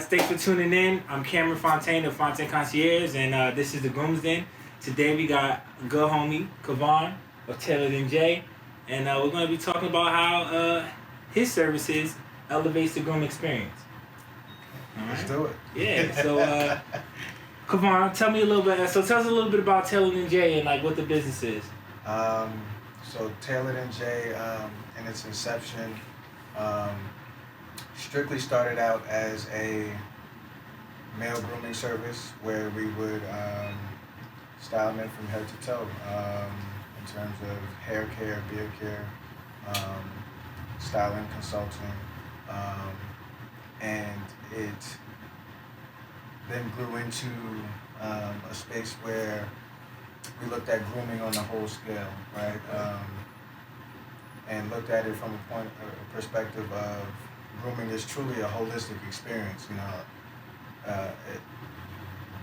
Thanks for tuning in. I'm Cameron Fontaine of Fontaine Concierge, and this is the Grooms Den. Today we got good homie Kevaan of Tailored and J, and we're going to be talking about how his services elevates the groom experience. All right? Let's do it. Yeah. So, Kevaan, tell us a little bit about Tailored and J and like what the business is. So Tailored and J, in its inception, strictly started out as a male grooming service where we would style men from head to toe in terms of hair care, beard care, styling, consulting, and it then grew into a space where we looked at grooming on the whole scale, right? And looked at it from a perspective of grooming is truly a holistic experience. You know,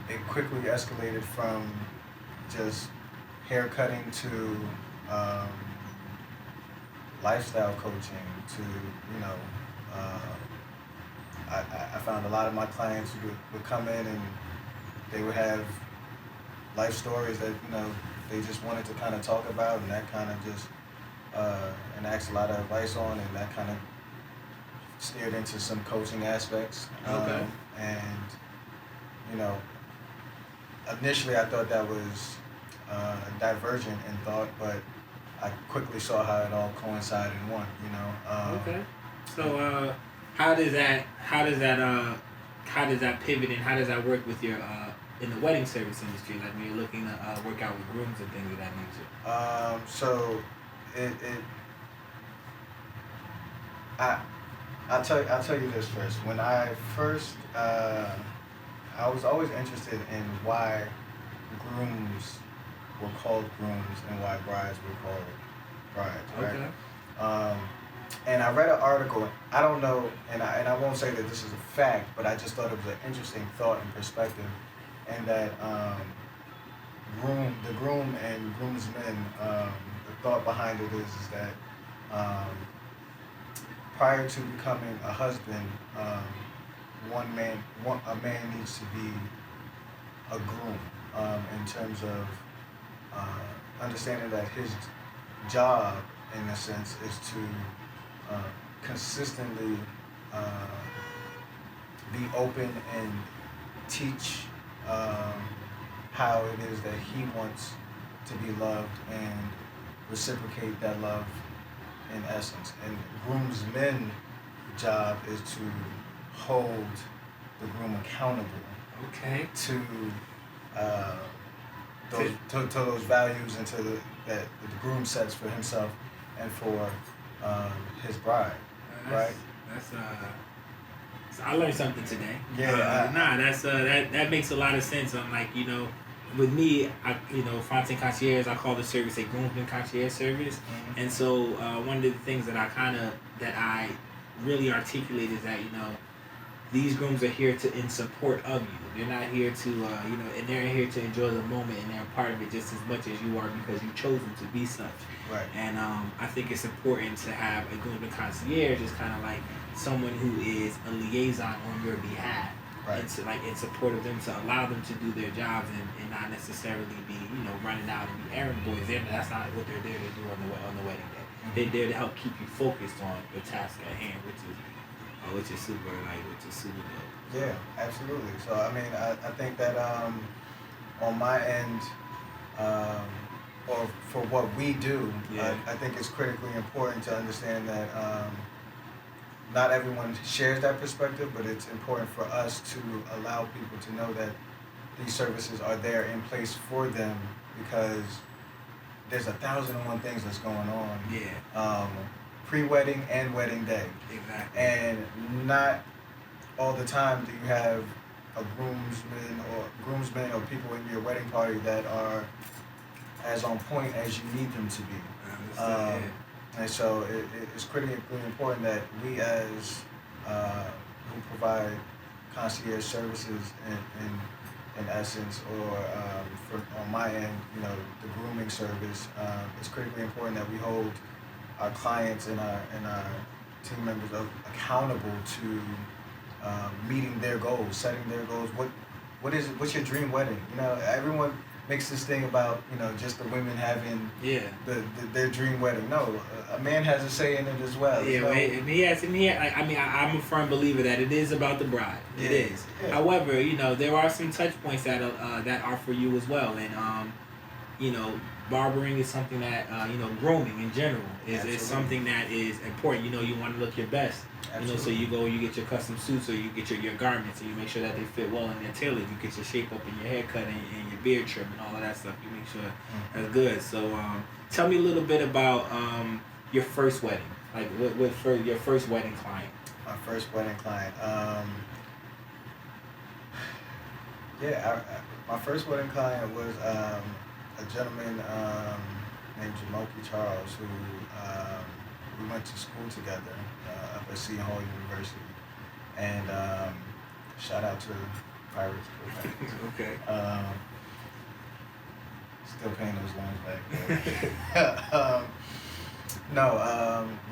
it quickly escalated from just hair cutting to lifestyle coaching to, you know, I found a lot of my clients who would come in and they would have life stories that, you know, they just wanted to kind of talk about, and that kind of just and asked a lot of advice on, and that kind of steered into some coaching aspects. Okay. And, you know, initially I thought that was divergent in thought, but I quickly saw how it all coincided in one, you know. Okay. So how does that pivot and how does that work with your in the wedding service industry, like when you're looking to work out with grooms and things of that nature? So I'll tell you this first. When I first, I was always interested in why grooms were called grooms and why brides were called brides, right? Okay. And I read an article. I don't know, and I won't say that this is a fact, but I just thought it was an interesting thought and perspective, and that the groom and groomsmen, the thought behind it is that prior to becoming a husband, a man needs to be a groom in terms of understanding that his job, in a sense, is to consistently be open and teach how it is that he wants to be loved and reciprocate that love in essence. And groomsmen's job is to hold the groom accountable. Okay. To those values and to that the groom sets for himself and for his bride, right? That's so I learned something today. Yeah. That makes a lot of sense. I'm like, you know, with me, Fontaine Concierge, I call the service a Groomsman Concierge service. Mm-hmm. And so one of the things that I really articulate is that, you know, these grooms are here in support of you. They're not here to, and they're here to enjoy the moment, and they're a part of it just as much as you are because you chose them to be such. Right. And I think it's important to have a groomsman concierge is kind of like someone who is a liaison on your behalf. Right. And to, like, in support of them, to allow them to do their jobs and not necessarily be, you know, running out and be errand boys. That's not what they're there to do on the wedding day. Mm-hmm. They're there to help keep you focused on the task at hand, which is super dope. Yeah, absolutely. So I mean, I think that on my end, or for what we do, yeah. I think it's critically important to understand that not everyone shares that perspective, but it's important for us to allow people to know that these services are there in place for them because there's 1,001 things that's going on. Yeah. Pre-wedding and wedding day. Exactly. And not all the time do you have a groomsmen or people in your wedding party that are as on point as you need them to be. And so it's critically important that we as who provide concierge services in essence, or on my end, you know, the grooming service, it's critically important that we hold our clients and our team members accountable to meeting their goals, setting their goals. What is it? What's your dream wedding? You know, everyone makes this thing about, you know, just the women having their dream wedding. No, a man has a say in it as well. Yeah, you know? I'm a firm believer that it is about the bride. It is. Yeah. However, you know, there are some touch points that are for you as well, and you know, barbering is something that you know, grooming in general is something that is important. You know, you want to look your best. Absolutely. You know, so you go, you get your custom suits, or you get your garments, and you make sure that they fit well and they're tailored. You get your shape up in your haircut and your beard trim and all of that stuff. You make sure that's good. So, tell me a little bit about your first wedding. Like, what for your first wedding client? My first wedding client. My first wedding client was a gentleman named Jamoki Charles, who we went to school together up at Seton Hall University, and shout out to Pirates. Okay. Still paying those loans back.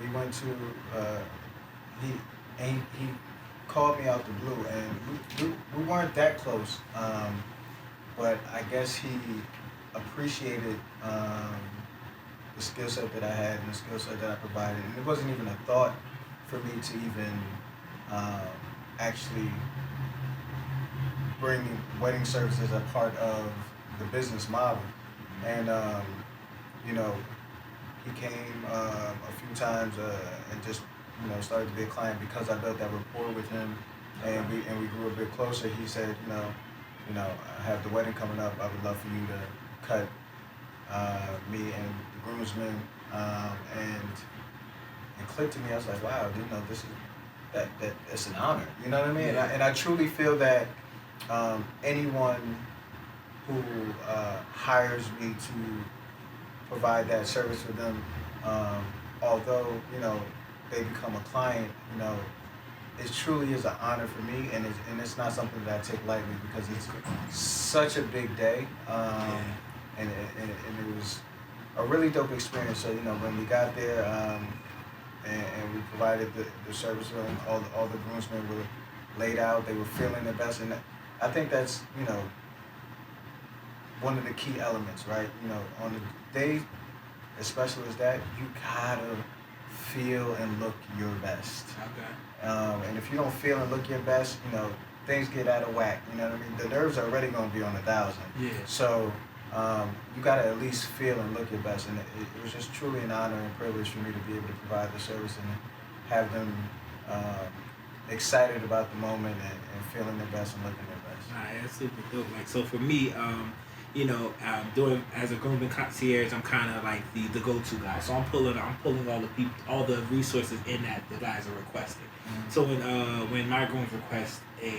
We went to he called me out the blue, and we weren't that close, but I guess he appreciated the skill set that I had and the skill set that I provided, and it wasn't even a thought for me to even actually bring wedding services as a part of the business model. And you know, he came a few times and just, you know, started to be a client because I built that rapport with him, and we grew a bit closer. He said, you know, I have the wedding coming up. I would love for you to cut me and the groomsmen, and it clicked to me. I was like, wow, you know, this is it's an honor. You know what I mean? Yeah. And I truly feel that anyone who hires me to provide that service for them, although, you know, they become a client, you know, it truly is an honor for me, and it's not something that I take lightly, because it's such a big day, and it was a really dope experience. So, you know, when we got there, and we provided the service, and all the groomsmen were laid out, they were feeling their best, and I think that's, you know, one of the key elements, right? You know, on the day as special as that, you gotta feel and look your best. Okay. And if you don't feel and look your best, you know, things get out of whack. You know what I mean? The nerves are already gonna be on 1,000. Yeah. So you gotta at least feel and look your best. And it was just truly an honor and privilege for me to be able to provide the service and have them excited about the moment and feeling their best and looking their best. Alright, that's super dope. Like, so for me, you know, doing as a Fontaine Concierge, I'm kind of like the go-to guy. So I'm pulling all the resources in that the guys are requesting. Mm-hmm. So when my grooms request a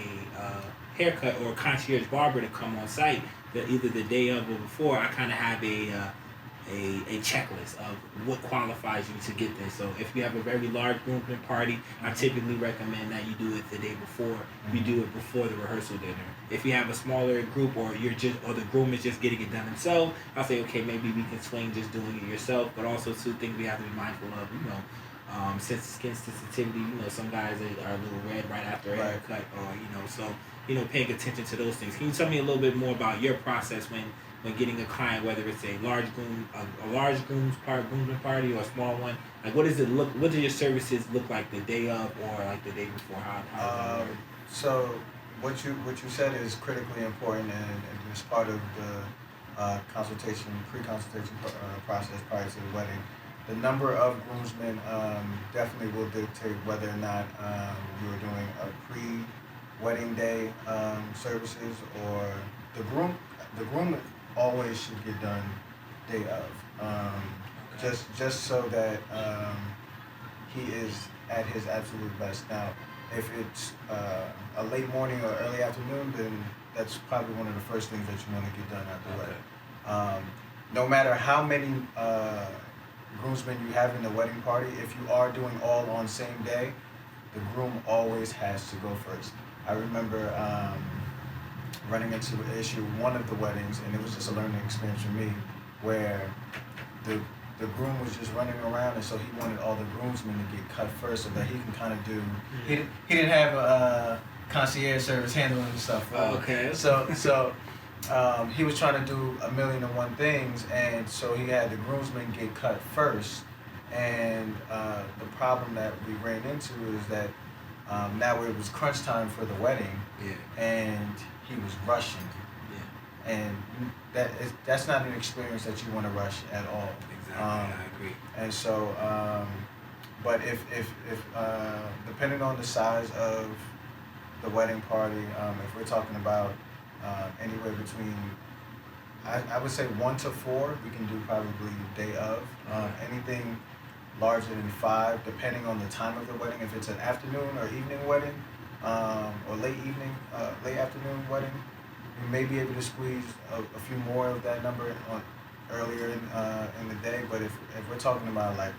haircut or a concierge barber to come on site, either the day of or before, I kind of have a checklist of what qualifies you to get this. So if you have a very large groomsmen party, I typically recommend that you do it the day before. You do it before the rehearsal dinner. If you have a smaller group, or the groom is just getting it done himself, I'll say, okay, maybe we can swing just doing it yourself. But also, two things we have to be mindful of, you know, since skin sensitivity, you know, some guys are a little red right after a haircut, or, you know, so, you know, paying attention to those things. Can you tell me a little bit more about your process when getting a client, whether it's a large groomsmen party or a small one? Like, what do your services look like the day of or like the day before? How does that work? So what you said is critically important, and it's part of the pre-consultation process prior to the wedding. The number of groomsmen definitely will dictate whether or not you are doing a pre-wedding day services, or the groom always should get done day of, just so that he is at his absolute best. Now, if it's a late morning or early afternoon, then that's probably one of the first things that you want to get done at the wedding. No matter how many groomsmen you have in the wedding party, if you are doing all on same day, the groom always has to go first. I remember running into an issue one of the weddings, and it was just a learning experience for me, where the the groom was just running around, and so he wanted all the groomsmen to get cut first, so that he can kind of do. He didn't have a concierge service handling stuff. Okay. So he was trying to do 1,000,001 things, and so he had the groomsmen get cut first. And the problem that we ran into is that now it was crunch time for the wedding, and he was rushing. And that's not an experience that you want to rush at all. Exactly, I agree. And so, but if depending on the size of the wedding party, if we're talking about anywhere between, I would say 1 to 4, we can do probably day of. Anything larger than 5, depending on the time of the wedding. If it's an afternoon or evening wedding, or late afternoon wedding, we may be able to squeeze a few more of that number on earlier in the day. But if we're talking about like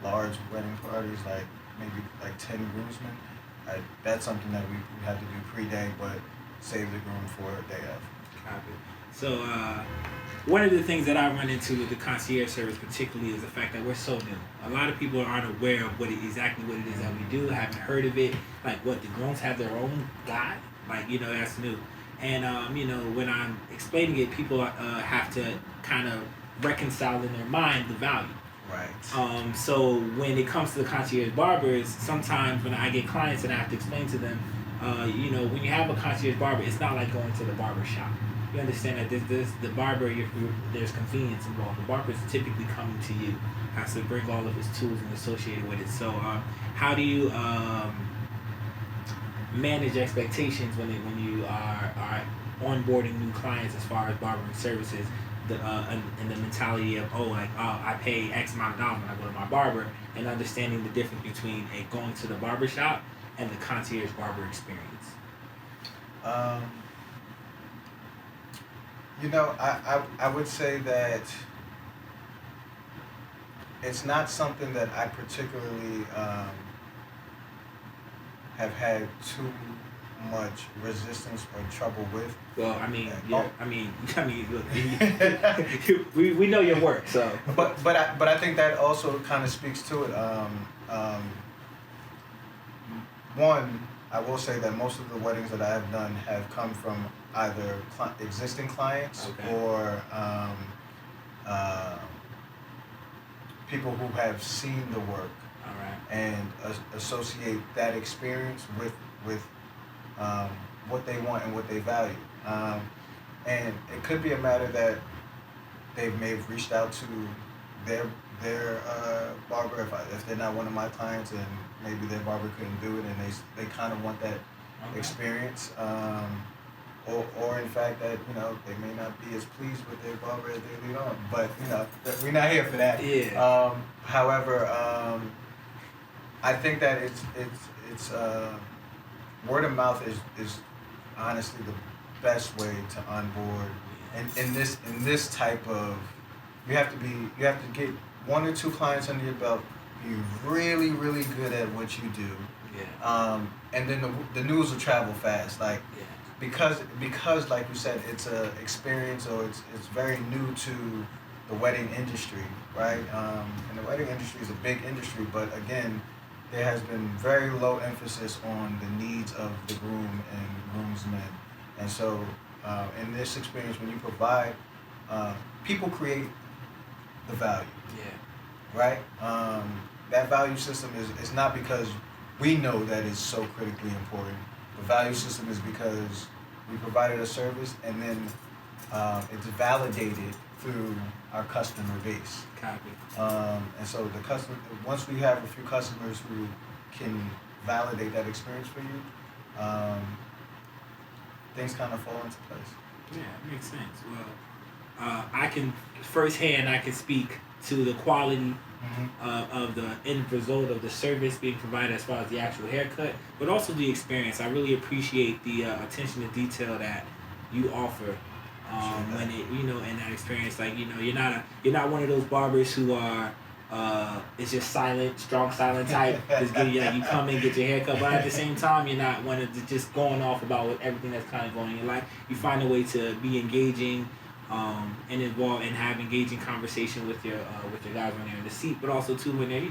large wedding parties, like maybe like 10 groomsmen, that's something that we have to do pre-day, but save the groom for a day of. Copy. So one of the things that I run into with the concierge service particularly is the fact that we're so new. A lot of people aren't aware of exactly what it is that we do, haven't heard of it. Like what, the Grooms have their own guy? Like, that's new. And, when I'm explaining it, people have to kind of reconcile in their mind the value. Right. So when it comes to the concierge barbers, sometimes when I get clients and I have to explain to them, when you have a concierge barber, it's not like going to the barber shop. You understand that the barber, there's convenience involved. The barber is typically coming to you, has to bring all of his tools and associated with it. So how do you manage expectations when you are onboarding new clients as far as barbering services, and the mentality of I pay X amount of dollars when I go to my barber, and understanding the difference between going to the barber shop and the concierge barber experience? I would say that it's not something that I particularly have had too much resistance or trouble with. Well, look, we know your work, so. But I think that also kind of speaks to it. One, I will say that most of the weddings that I have done have come from either existing clients or people who have seen the work and associate that experience with what they want and what they value. And it could be a matter that they may have reached out to their barber if they're not one of my clients, and maybe their barber couldn't do it, and they kind of want that experience. Or in fact that they may not be as pleased with their barber as they lead on, but we're not here for that. Yeah. However, I think that it's word of mouth is honestly the best way to onboard, and in this type of, you have to get 1 or 2 clients under your belt, be really really good at what you do, and then the news will travel fast, because like you said, it's a experience, or it's very new to the wedding industry, right? And the wedding industry is a big industry, but again, there has been very low emphasis on the needs of the groom and groomsmen. And so in this experience, when you provide, people create the value. Right? That value system is not because we know that it's so critically important. The value system is because we provided a service, and then it's validated through our customer base. Copy. And so once we have a few customers who can validate that experience for you, things kind of fall into place. Yeah, it makes sense. Well, I can speak to the quality of the end result of the service being provided as far as the actual haircut, but also the experience. I really appreciate the attention to detail that you offer. When it, in that experience, you're not one of those barbers who are, it's just strong silent type. Just give you come in, get your hair cut, but at the same time, you're not one of just going off about everything that's kind of going on in your life. You find a way to be engaging, and involve and have engaging conversation with your guys when they're in the seat, but also too when they're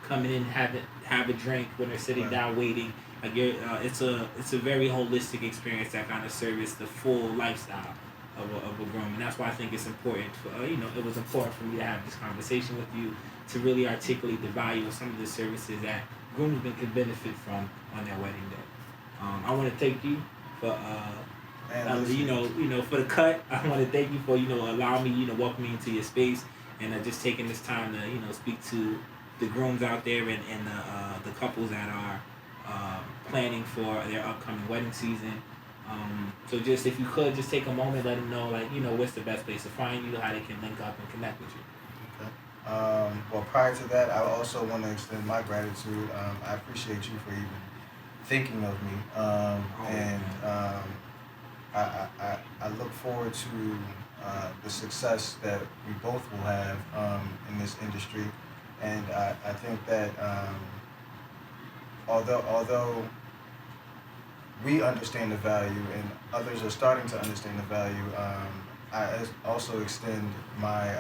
coming in have a drink when they're sitting down waiting. Like it's a very holistic experience that kind of service the full lifestyle of a groom, and that's why I think it's important for it was important for me to have this conversation with you to really articulate the value of some of the services that groomsmen could benefit from on their wedding day. I want to thank you for for the cut. I want to thank you for allowing me welcoming me into your space and just taking this time to speak to the grooms out there and the couples that are planning for their upcoming wedding season. So just if you could just take a moment, let them know what's the best place to find you, how they can link up and connect with you. Okay. Well, prior to that, I also want to extend my gratitude. I appreciate you for even thinking of me, I look forward to the success that we both will have in this industry, and I think that although we understand the value and others are starting to understand the value, I also extend my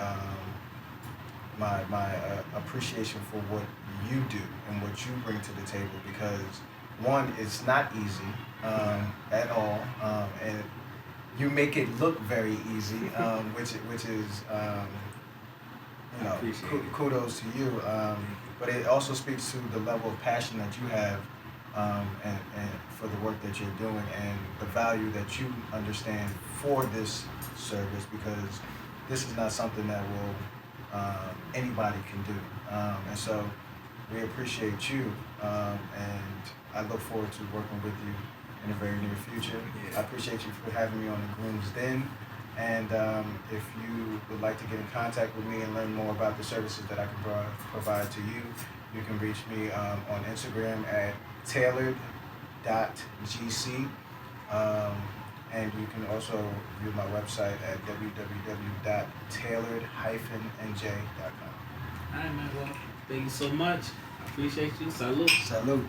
appreciation for what you do and what you bring to the table, because one, it's not easy at all, and you make it look very easy, which is kudos to you. But it also speaks to the level of passion that you have, and for the work that you're doing and the value that you understand for this service, because this is not something that anybody can do, and so we appreciate you, and I look forward to working with you in the very near future. Yeah. I appreciate you for having me on the Grooms Den, and if you would like to get in contact with me and learn more about the services that I can provide to you, you can reach me on Instagram at tailored.gc, and you can also view my website at www.tailored-nj.com. All right, man. Well, thank you so much. I appreciate you. Salute. Salute.